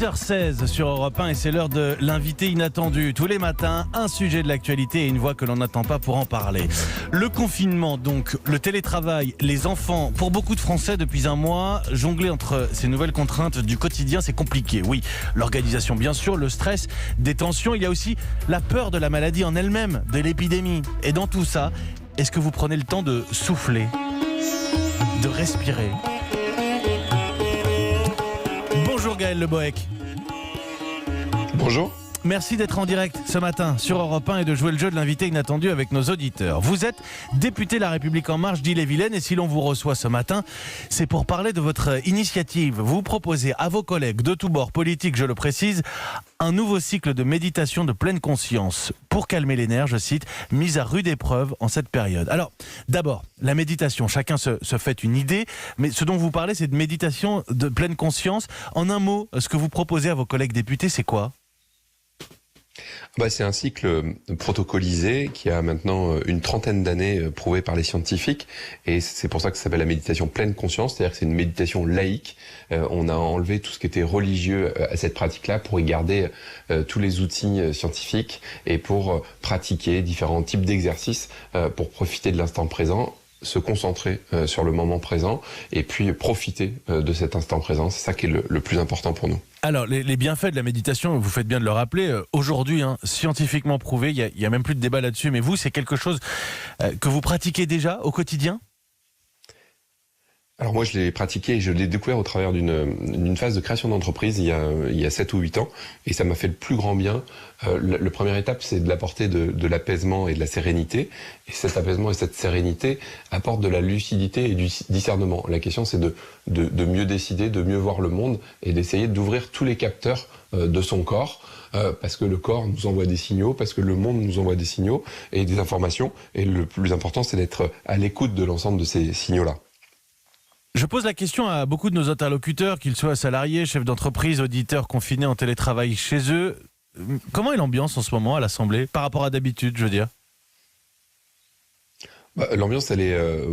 6h16 sur Europe 1 et c'est l'heure de l'invité inattendu. Tous les matins, un sujet de l'actualité et une voix que l'on n'attend pas pour en parler. Le confinement, donc, le télétravail, les enfants. Pour beaucoup de Français, depuis un mois, jongler entre ces nouvelles contraintes du quotidien, c'est compliqué. Oui, l'organisation bien sûr, le stress, des tensions. Il y a aussi la peur de la maladie en elle-même, de l'épidémie. Et dans tout ça, est-ce que vous prenez le temps de souffler, de respirer ? Bonjour Gaël Le Bohec. Bonjour. Merci d'être en direct ce matin sur Europe 1 et de jouer le jeu de l'invité inattendu avec nos auditeurs. Vous êtes député La République En Marche d'Ille-et-Vilaine et si l'on vous reçoit ce matin, c'est pour parler de votre initiative. Vous proposez à vos collègues de tous bords politiques, je le précise, un nouveau cycle de méditation de pleine conscience pour calmer les nerfs, je cite, mise à rude épreuve en cette période. Alors, d'abord, la méditation, chacun se fait une idée, mais ce dont vous parlez, c'est de méditation de pleine conscience. En un mot, ce que vous proposez à vos collègues députés, c'est quoi ? C'est un cycle protocolisé qui a maintenant une trentaine d'années prouvé par les scientifiques et c'est pour ça que ça s'appelle la méditation pleine conscience, c'est-à-dire que c'est une méditation laïque. On a enlevé tout ce qui était religieux à cette pratique-là pour y garder tous les outils scientifiques et pour pratiquer différents types d'exercices pour profiter de l'instant présent, se concentrer sur le moment présent et puis profiter de cet instant présent. C'est ça qui est le plus important pour nous. Alors, les bienfaits de la méditation, vous faites bien de le rappeler, aujourd'hui, scientifiquement prouvé, il y a même plus de débat là-dessus, mais vous, c'est quelque chose que vous pratiquez déjà au quotidien ? Alors moi je l'ai pratiqué et je l'ai découvert au travers d'une phase de création d'entreprise il y a 7 ou 8 ans et ça m'a fait le plus grand bien. La première étape c'est de l'apporter de l'apaisement et de la sérénité et cet apaisement et cette sérénité apportent de la lucidité et du discernement. La question c'est de mieux décider, de mieux voir le monde et d'essayer d'ouvrir tous les capteurs de son corps parce que le corps nous envoie des signaux, parce que le monde nous envoie des signaux et des informations et le plus important c'est d'être à l'écoute de l'ensemble de ces signaux-là. Je pose la question à beaucoup de nos interlocuteurs, qu'ils soient salariés, chefs d'entreprise, auditeurs confinés en télétravail chez eux. Comment est l'ambiance en ce moment à l'Assemblée, par rapport à d'habitude, je veux dire ? L'ambiance,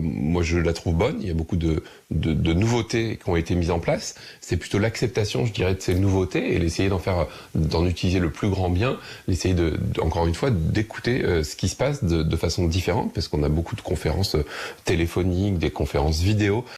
moi je la trouve bonne. Il y a beaucoup de nouveautés qui ont été mises en place. C'est plutôt l'acceptation, je dirais, de ces nouveautés et l'essayer d'en utiliser le plus grand bien. L'essayer encore une fois, d'écouter ce qui se passe de façon différente, parce qu'on a beaucoup de conférences téléphoniques, des conférences vidéo.